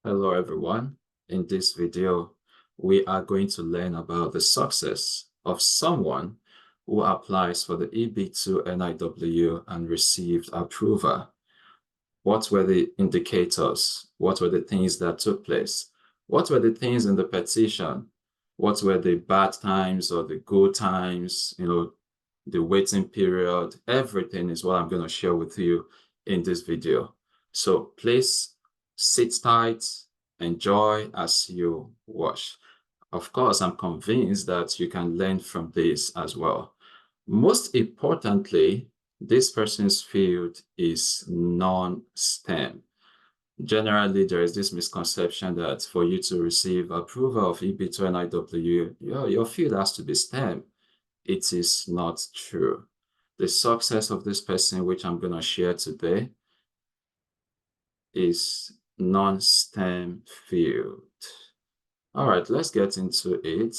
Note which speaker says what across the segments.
Speaker 1: Hello everyone. In this video, we are going to learn about the success of someone who applies for the EB2 NIW and received approval. What were the indicators? What were the things that took place? What were the things in the petition? What were the bad times or the good times? The waiting period. Everything is what I'm going to share with you in this video. So please sit tight, enjoy as you watch. Of course, I'm convinced that you can learn from this as well. Most importantly, this person's field is non-STEM. Generally, there is this misconception that for you to receive approval of EB2 NIW, your field has to be STEM. It is not true. The success of this person, which I'm going to share today, is non-STEM field. All right, let's get into it.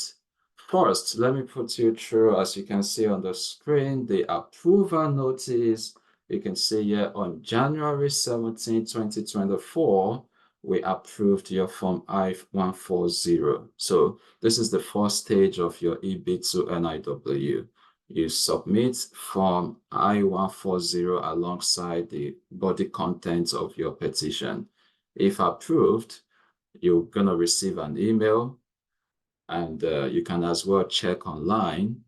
Speaker 1: First, let me put you through, as you can see on the screen, the approval notice. You can see here on January 17, 2024, we approved your Form I-140. So this is the first stage of your EB2 NIW. You submit Form I-140 alongside the body contents of your petition. If approved, you're going to receive an email, and you can as well check online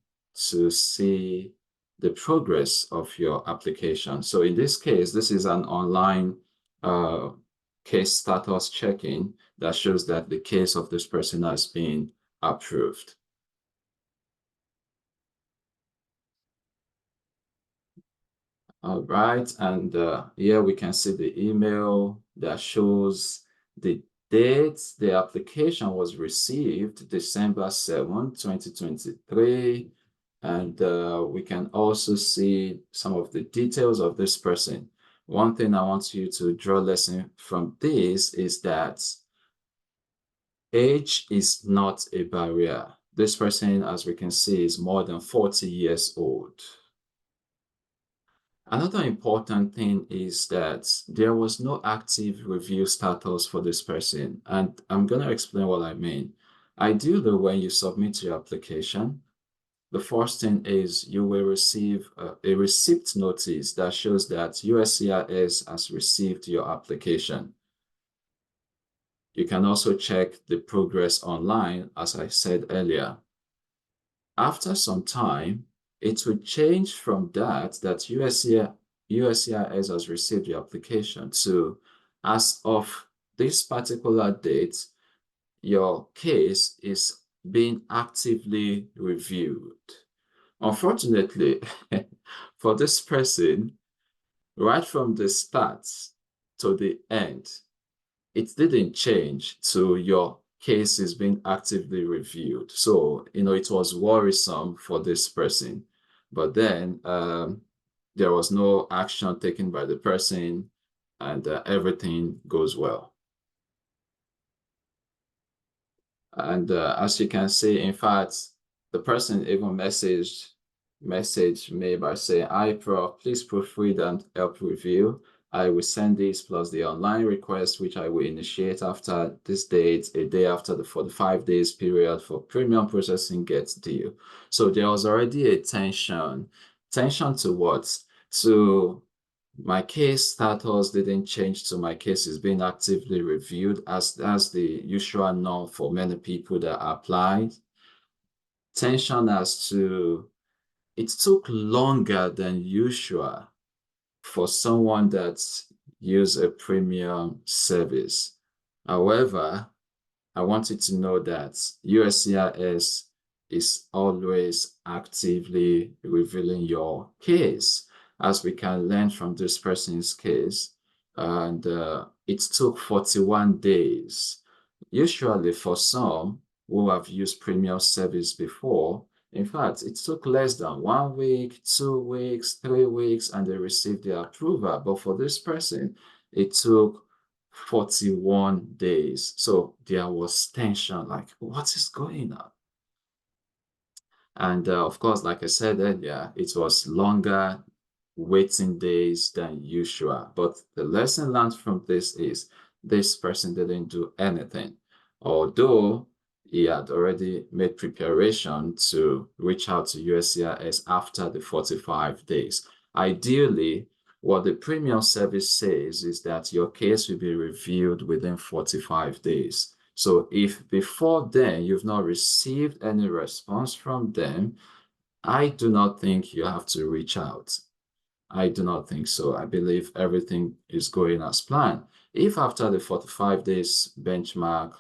Speaker 1: to see the progress of your application. So in this case, this is an online case status checking that shows that the case of this person has been approved. All right, and here we can see the email that shows the date the application was received, December 7, 2023. And we can also see some of the details of this person. One thing I want you to draw a lesson from this is that age is not a barrier. This person, as we can see, is more than 40 years old. Another important thing is that there was no active review status for this person, and I'm going to explain what I mean. Ideally, when you submit your application, the first thing is you will receive a receipt notice that shows that USCIS has received your application. You can also check the progress online, as I said earlier. After some time, it will change from that USCIS has received your application to, as of this particular date, your case is being actively reviewed. Unfortunately, for this person, right from the start to the end, it didn't change to your case is being actively reviewed. So, it was worrisome for this person. But then there was no action taken by the person, and everything goes well. And as you can see, in fact, the person even messaged me by saying, "Hi, Prof, please proofread and help review. I will send this plus the online request, which I will initiate after this date, a day after the 45 days period for premium processing gets due." So there was already a tension. Tension to what? To my case status didn't change to my case is being actively reviewed, as that's the usual norm for many people that applied. Tension as to it took longer than usual for someone that used a premium service. However, I want you to know that USCIS is always actively revealing your case, as we can learn from this person's case. And it took 41 days. Usually for some who have used premium service before, in fact, it took less than 1 week, 2 weeks, 3 weeks, and they received the approval. But for this person, it took 41 days. So there was tension, like, what is going on? And of course, like I said earlier, it was longer waiting days than usual. But the lesson learned from this is this person didn't do anything, although he had already made preparation to reach out to USCIS after the 45 days. Ideally, what the premium service says is that your case will be reviewed within 45 days. So if before then you've not received any response from them, I do not think you have to reach out. I do not think so. I believe everything is going as planned. If after the 45 days benchmark,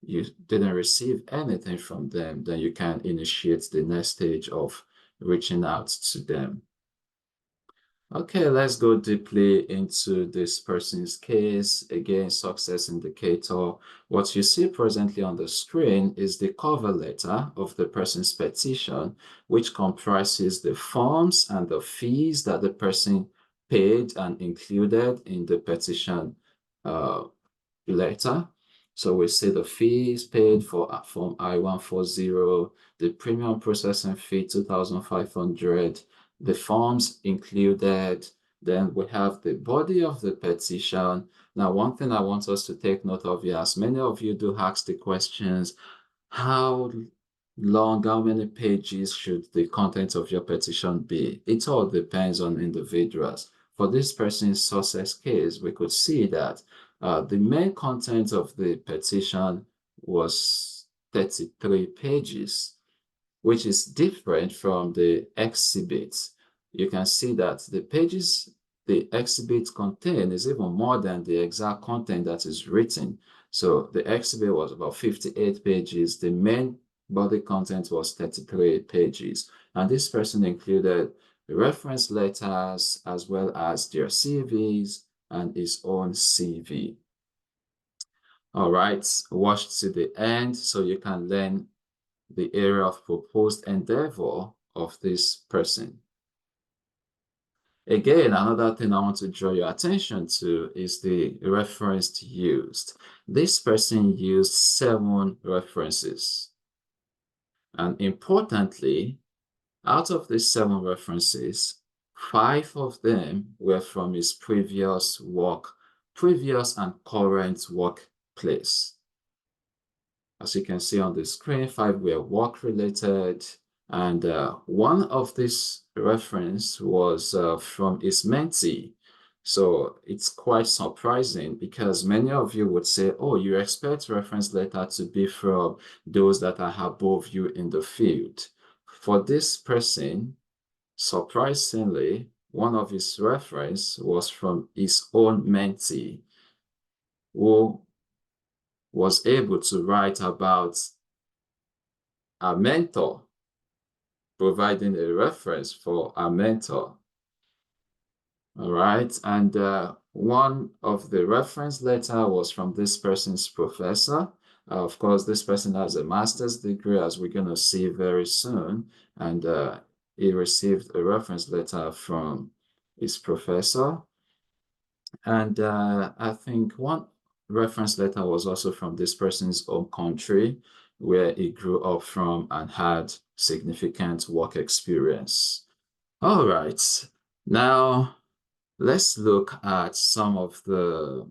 Speaker 1: you didn't receive anything from them, then you can initiate the next stage of reaching out to them. Okay, let's go deeply into this person's case. Again, success indicator. What you see presently on the screen is the cover letter of the person's petition, which comprises the forms and the fees that the person paid and included in the petition letter. So we see the fees paid for Form I-140, the premium processing fee, 2,500, the forms included. Then we have the body of the petition. Now, one thing I want us to take note of here, as many of you do ask the questions, how long, how many pages should the content of your petition be? It all depends on individuals. For this person's success case, we could see that the main content of the petition was 33 pages, which is different from the exhibits. You can see that the pages the exhibit contain is even more than the exact content that is written. So the exhibit was about 58 pages. The main body content was 33 pages. And this person included reference letters as well as their CVs and his own CV. All right, watch to the end so you can learn the area of proposed endeavor of this person. Again, another thing I want to draw your attention to is the reference used. This person used 7 references. And importantly, out of these 7 references, 5 of them were from his previous and current workplace. As you can see on the screen, 5 were work-related, and one of these reference was from his mentee. So it's quite surprising because many of you would say, oh, you expect reference letter to be from those that are above you in the field. For this person, surprisingly, one of his reference was from his own mentee, who was able to write about a mentor, providing a reference for a mentor. All right, and one of the reference letter was from this person's professor. Of course, this person has a master's degree, as we're going to see very soon, and he received a reference letter from his professor. And I think one reference letter was also from this person's home country, where he grew up from and had significant work experience. All right, now let's look at some of the,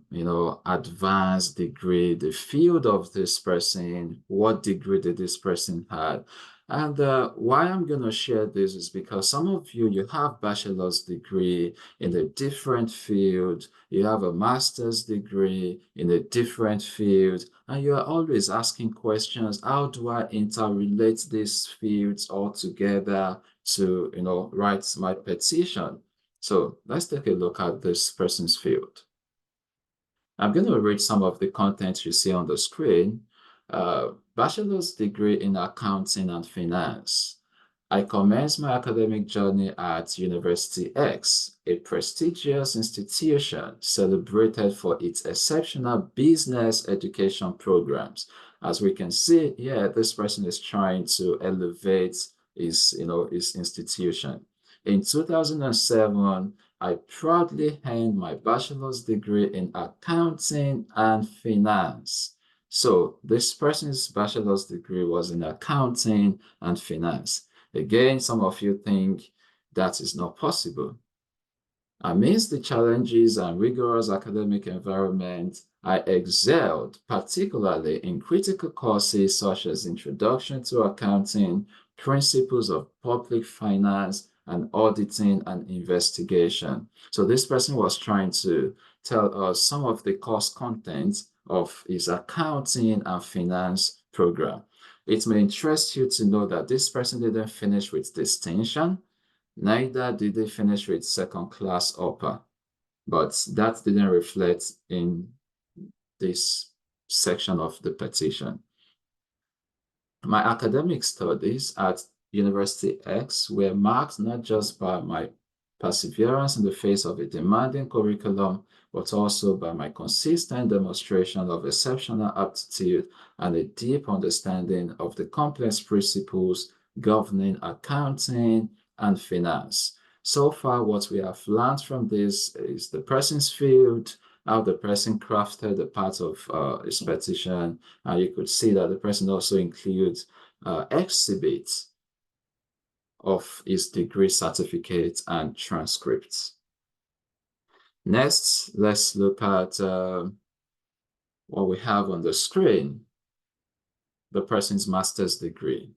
Speaker 1: advanced degree, the field of this person, what degree did this person have. And why I'm going to share this is because some of you have bachelor's degree in a different field, you have a master's degree in a different field, and you are always asking questions, how do I interrelate these fields all together to, write my petition? So let's take a look at this person's field. I'm going to read some of the content you see on the screen. Bachelor's degree in accounting and finance. I commenced my academic journey at University X, a prestigious institution celebrated for its exceptional business education programs. As we can see here, this person is trying to elevate his institution. In 2007, I proudly earned my bachelor's degree in accounting and finance. So this person's bachelor's degree was in accounting and finance. Again, some of you think that is not possible. Amidst the challenges and rigorous academic environment, I excelled, particularly in critical courses such as Introduction to Accounting, Principles of Public Finance, and Auditing and Investigation. So this person was trying to tell us some of the course content of his accounting and finance program. It may interest you to know that this person didn't finish with distinction, neither did they finish with second class upper, but that didn't reflect in this section of the petition. My academic studies at University X were marked not just by my perseverance in the face of a demanding curriculum, but also by my consistent demonstration of exceptional aptitude and a deep understanding of the complex principles governing accounting and finance. So far, what we have learned from this is the person's field, how the person crafted the part of his petition, and you could see that the person also includes exhibits of his degree certificate and transcripts. Next, let's look at what we have on the screen, the person's master's degree.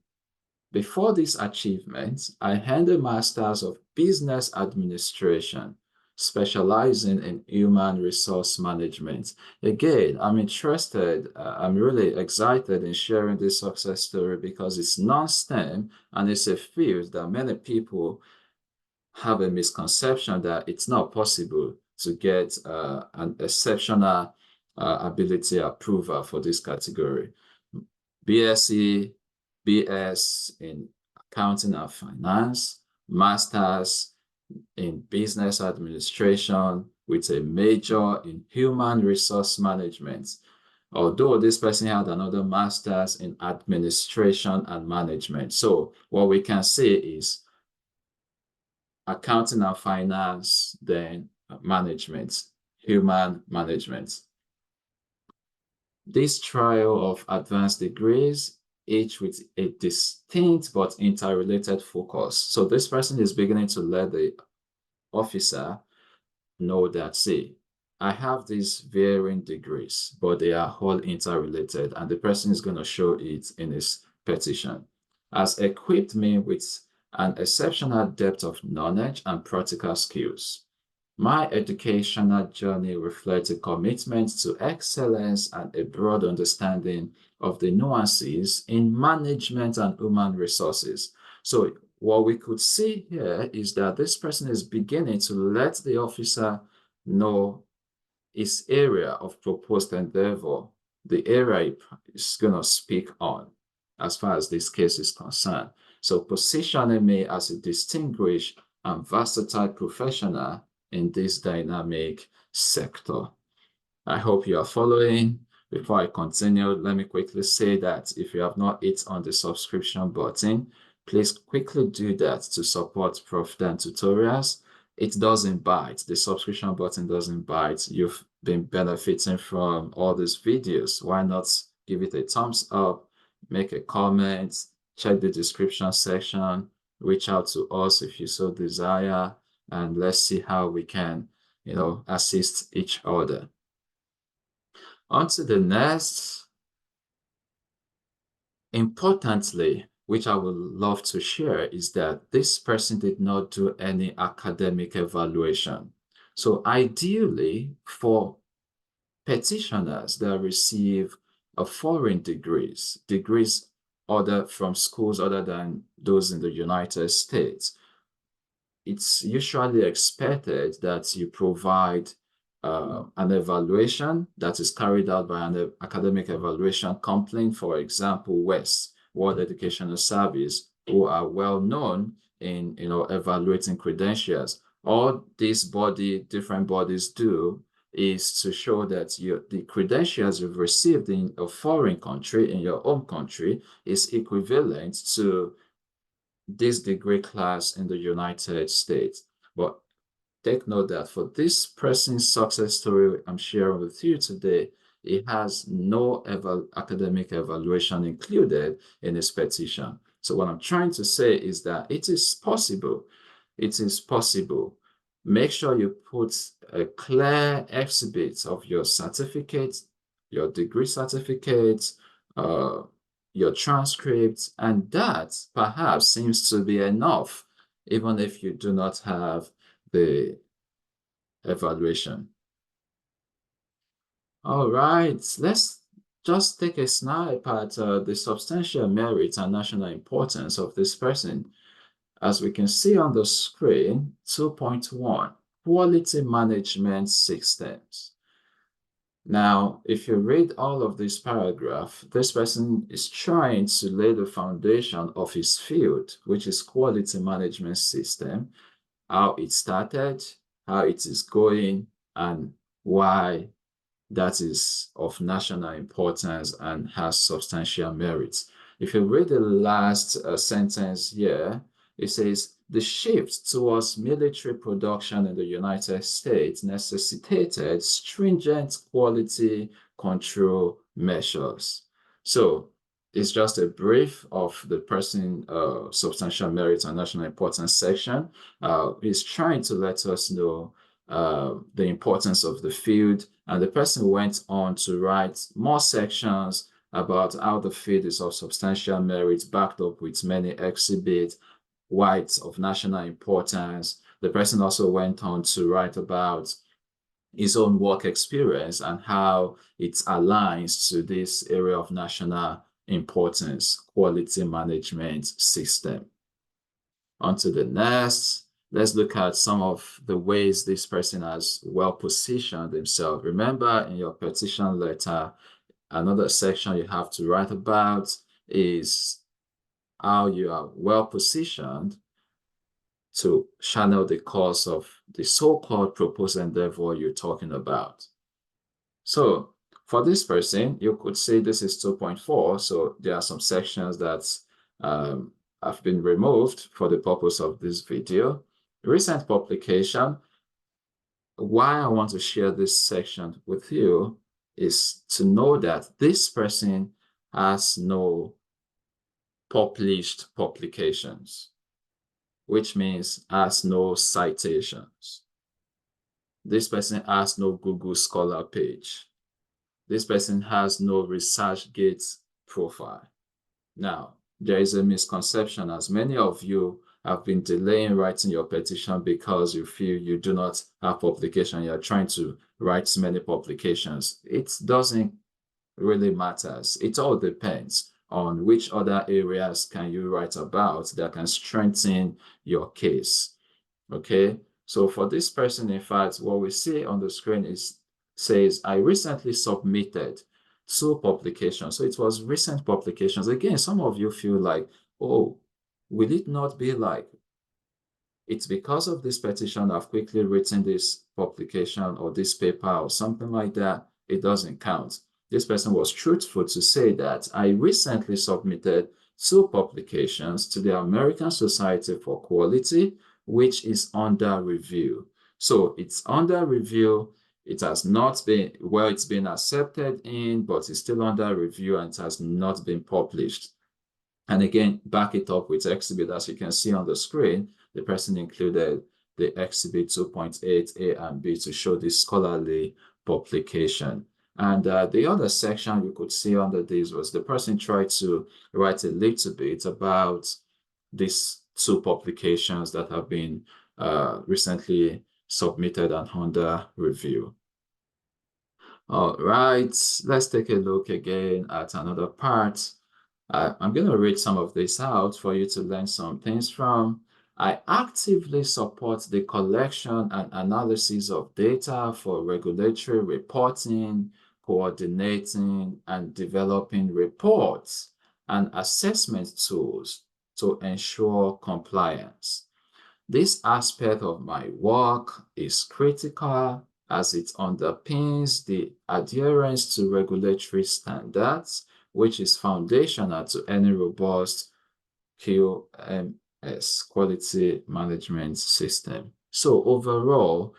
Speaker 1: Before this achievement, I earned a master's of business administration, specializing in human resource management. Again, I'm interested, I'm really excited in sharing this success story because it's non-STEM and it's a field that many people have a misconception that it's not possible to get an exceptional ability approval for this category. BSc, BS in accounting and finance, master's in business administration with a major in human resource management. Although this person had another master's in administration and management. So what we can say is accounting and finance, then management, human management. This trio of advanced degrees, each with a distinct but interrelated focus. So this person is beginning to let the officer know that, see, I have these varying degrees, but they are all interrelated, and the person is going to show it in his petition. Has equipped me with an exceptional depth of knowledge and practical skills. My educational journey reflects a commitment to excellence and a broad understanding of the nuances in management and human resources. So what we could see here is that this person is beginning to let the officer know his area of proposed endeavor, the area is going to speak on as far as this case is concerned. So positioning me as a distinguished and versatile professional in this dynamic sector. I hope you are following. Before I continue, let me quickly say that if you have not hit on the subscription button, please quickly do that to support Prof. Dan Tutorials. It doesn't bite. The subscription button doesn't bite. You've been benefiting from all these videos. Why not give it a thumbs up, make a comment, check the description section, reach out to us if you so desire, and let's see how we can, assist each other. On to the next. Importantly, which I would love to share, is that this person did not do any academic evaluation. So ideally, for petitioners that receive a foreign degrees from schools other than those in the United States, it's usually expected that you provide an evaluation that is carried out by an academic evaluation company, for example, WES, World Educational Service, who are well known in evaluating credentials. All these different bodies do is to show that the credentials you've received in a foreign country, in your home country, is equivalent to this degree class in the United States. But take note that for this person's success story I'm sharing with you today, it has no academic evaluation included in his petition. So what I'm trying to say is that it is possible Make sure you put a clear exhibit of your certificate, your degree certificate, your transcripts, and that perhaps seems to be enough, even if you do not have the evaluation. All right, let's just take a snipe at the substantial merit and national importance of this person. As we can see on the screen, 2.1, quality management systems. Now, if you read all of this paragraph, this person is trying to lay the foundation of his field, which is quality management system, how it started, how it is going, and why that is of national importance and has substantial merits. If you read the last sentence here, it says, the shift towards military production in the United States necessitated stringent quality control measures. So it's just a brief of the person, substantial merit and national importance section. He's trying to let us know the importance of the field, and the person went on to write more sections about how the field is of substantial merit, backed up with many exhibits, why it's of national importance. The person also went on to write about his own work experience and how it aligns to this area of national importance, quality management system. On to the next. Let's look at some of the ways this person has well positioned himself. Remember, in your petition letter, another section you have to write about is how you are well positioned to channel the course of the so-called proposed endeavor you're talking about. So for this person, you could say this is 2.4. So there are some sections that have been removed for the purpose of this video. Recent publication. Why I want to share this section with you is to know that this person has no published publications, which means has no citations. This person has no Google Scholar page. This person has no ResearchGate profile. Now, there is a misconception, as many of you have been delaying writing your petition because you feel you do not have publication. You're trying to write many publications. It doesn't really matter. It all depends on which other areas can you write about that can strengthen your case. Okay, so for this person, in fact, what we see on the screen says, I recently submitted 2 publications. So it was recent publications. Again, some of you feel like, oh, will it not be like, it's because of this petition I've quickly written this publication or this paper or something like that. It doesn't count. This person was truthful to say that I recently submitted 2 publications to the American Society for Quality, which is under review. So it's under review. It has not been, well, it's been accepted in, but it's still under review and it has not been published. And again, back it up with exhibit. As you can see on the screen, the person included the exhibit 2.8 A and B to show this scholarly publication. And the other section you could see under this was the person tried to write a little bit about these 2 publications that have been recently submitted and under review. All right, let's take a look again at another part. I'm going to read some of this out for you to learn some things from. I actively support the collection and analysis of data for regulatory reporting, coordinating, and developing reports and assessment tools to ensure compliance. This aspect of my work is critical as it underpins the adherence to regulatory standards, which is foundational to any robust QMS, quality management system. So overall,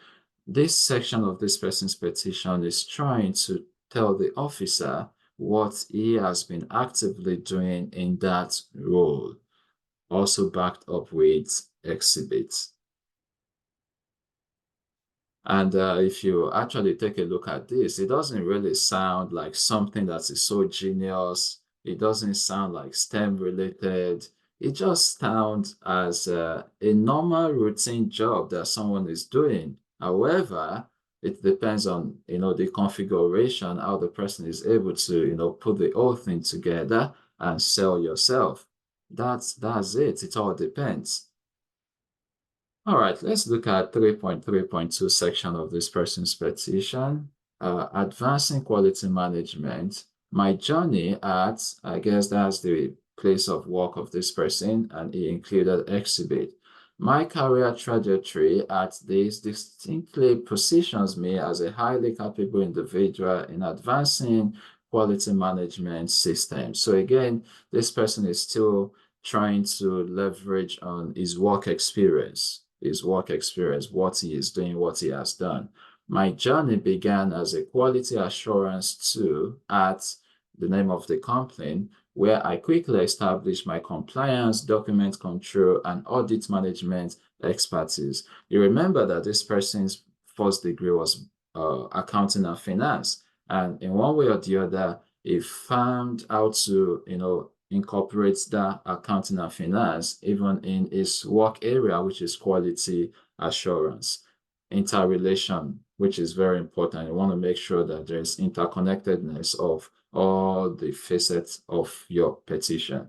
Speaker 1: this section of this person's petition is trying to tell the officer what he has been actively doing in that role, also backed up with exhibits. And if you actually take a look at this, it doesn't really sound like something that is so genius. It doesn't sound like STEM related. It just sounds as a normal routine job that someone is doing. However, it depends on, the configuration, how the person is able to, put the whole thing together and sell yourself. That's it. It all depends. All right, let's look at 3.3.2 section of this person's petition. Advancing quality management. My journey at, I guess that's the place of work of this person, and he included exhibit. My career trajectory at this distinctly positions me as a highly capable individual in advancing quality management systems. So again, this person is still trying to leverage on his work experience, what he is doing, what he has done. My journey began as a quality assurance tool at the name of the company, where I quickly established my compliance, document control, and audit management expertise. You remember that this person's first degree was accounting and finance, and in one way or the other, he found how to, incorporates that accounting and finance even in his work area, which is quality assurance. Interrelation, which is very important. You want to make sure that there's interconnectedness of all the facets of your petition.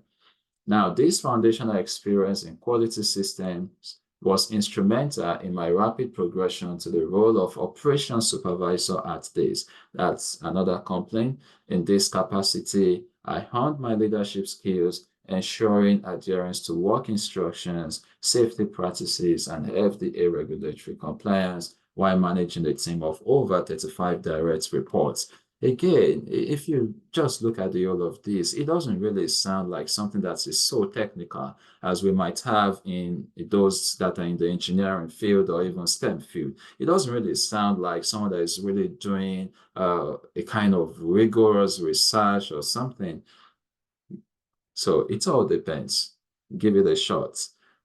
Speaker 1: Now, this foundational experience in quality systems was instrumental in my rapid progression to the role of operations supervisor at this. That's another complaint. In this capacity, I honed my leadership skills, ensuring adherence to work instructions, safety practices, and FDA regulatory compliance while managing a team of over 35 direct reports. Again, if you just look at the whole of this, it doesn't really sound like something that is so technical as we might have in those that are in the engineering field or even STEM field. It doesn't really sound like someone that is really doing a kind of rigorous research or something. So it all depends. Give it a shot.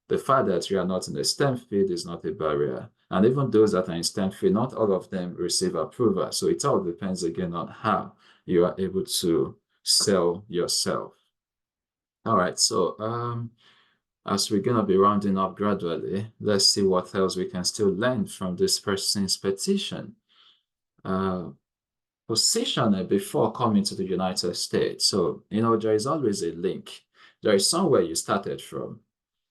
Speaker 1: The fact that you are not in the STEM field is not a barrier. And even those that are in STEM field, not all of them receive approval. So it all depends again on how you are able to sell yourself. All right, so as we're gonna be rounding up gradually, let's see what else we can still learn from this person's petition. Position before coming to the United States. So, there is always a link. There is somewhere you started from.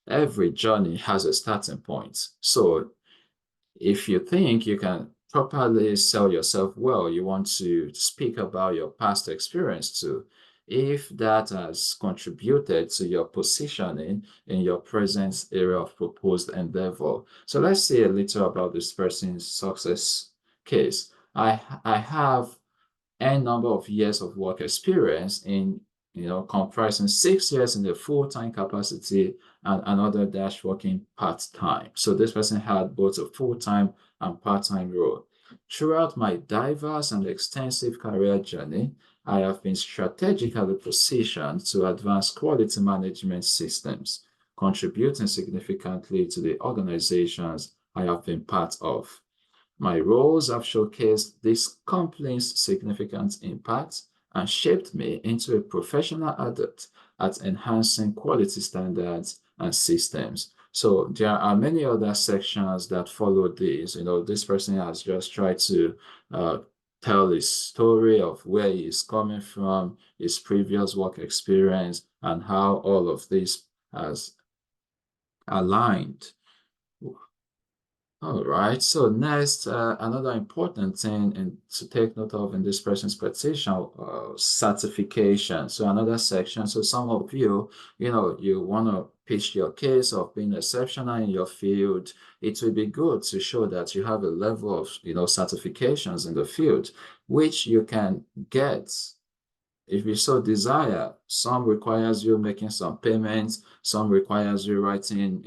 Speaker 1: Every journey has a starting point. So if you think you can properly sell yourself well, you want to speak about your past experience too. If that has contributed to your positioning in your present area of proposed endeavor. So let's see a little about this person's success case. I have n number of years of work experience in, comprising 6 years in the full-time capacity and another dash working part-time. So this person had both a full-time and part-time role. Throughout my diverse and extensive career journey, I have been strategically positioned to advance quality management systems, contributing significantly to the organizations I have been part of. My roles have showcased this company's significant impact and shaped me into a professional adept at enhancing quality standards and systems. So there are many other sections that follow this. This person has just tried to tell his story of where he is coming from, his previous work experience, and how all of this has aligned. All right, so next, another important thing to take note of in this person's petition, certification. So another section, so some of you, you want to pitch your case of being exceptional in your field. It will be good to show that you have a level of, certifications in the field, which you can get if you so desire. Some requires you making some payments, some requires you writing,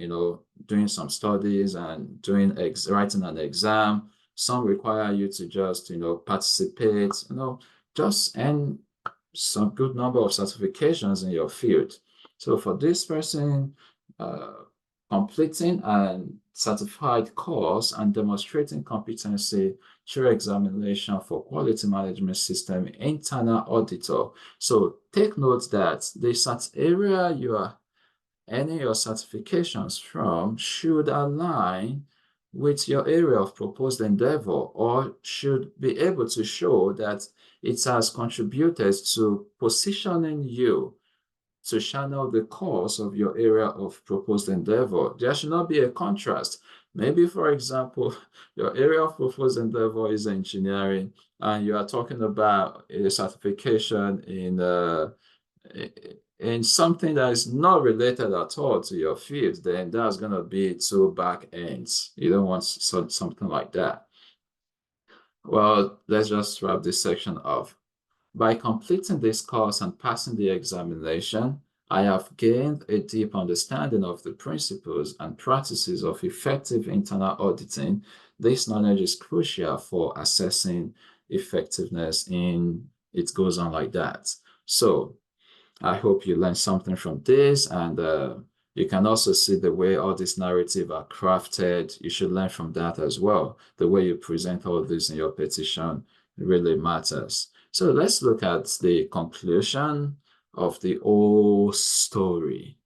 Speaker 1: doing some studies and writing an exam. Some require you to just, participate, just earn some good number of certifications in your field. So for this person, completing a certified course and demonstrating competency through examination for quality management system internal auditor. So take note that the area you are earning your certifications from should align with your area of proposed endeavor, or should be able to show that it has contributed to positioning you to channel the course of your area of proposed endeavor. There should not be a contrast. Maybe, for example, your area of proposed endeavor is engineering, and you are talking about a certification in something that is not related at all to your field. Then that's going to be two back ends. You don't want something like that. Well, let's just wrap this section up. By completing this course and passing the examination, I have gained a deep understanding of the principles and practices of effective internal auditing. This knowledge is crucial for assessing effectiveness it goes on like that. So I hope you learned something from this, and you can also see the way all these narratives are crafted. You should learn from that as well. The way you present all this in your petition really matters. So let's look at the conclusion of the whole story.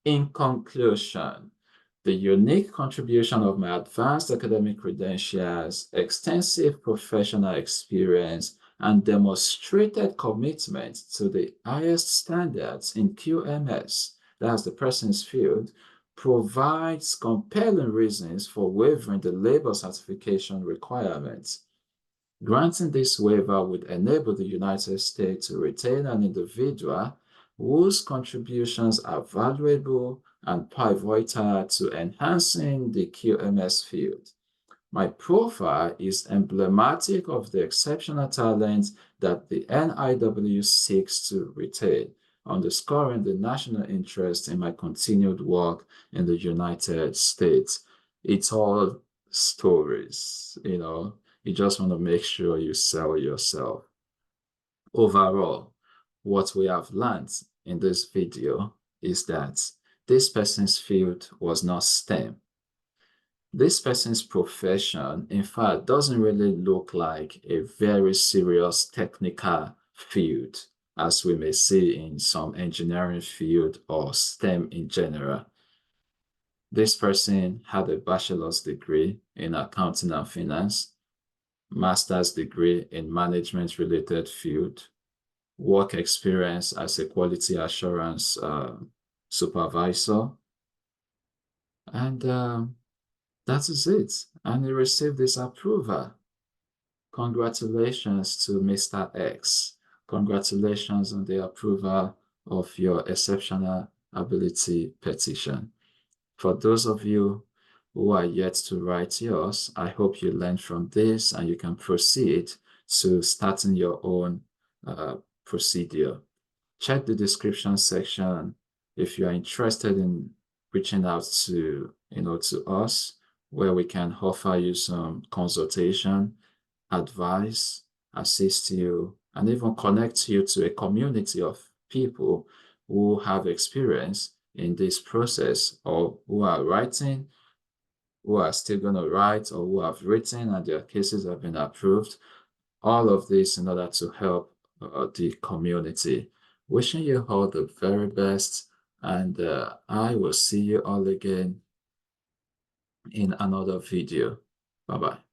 Speaker 1: In conclusion, the unique contribution of my advanced academic credentials, extensive professional experience, and demonstrated commitment to the highest standards in QMS, that's the person's field, provides compelling reasons for waiving the labor certification requirements. Granting this waiver would enable the United States to retain an individual whose contributions are valuable and pivotal to enhancing the QMS field. My profile is emblematic of the exceptional talent that the NIW seeks to retain, underscoring the national interest in my continued work in the United States. It's all stories, you just want to make sure you sell yourself. Overall, what we have learned in this video is that this person's field was not STEM. This person's profession, in fact, doesn't really look like a very serious technical field, as we may see in some engineering field or STEM in general. This person had a bachelor's degree in accounting and finance, master's degree in management-related field, work experience as a quality assurance supervisor, and that is it. And he received this approval. Congratulations to Mr. X. Congratulations on the approval of your exceptional ability petition. For those of you who are yet to write yours, I hope you learned from this and you can proceed to starting your own procedure. Check the description section if you are interested in reaching out to us, where we can offer you some consultation, advice, assist you, and even connect you to a community of people who have experience in this process, or who are writing, who are still going to write, or who have written and their cases have been approved. All of this in order to help the community. Wishing you all the very best, and I will see you all again in another video. Bye-bye.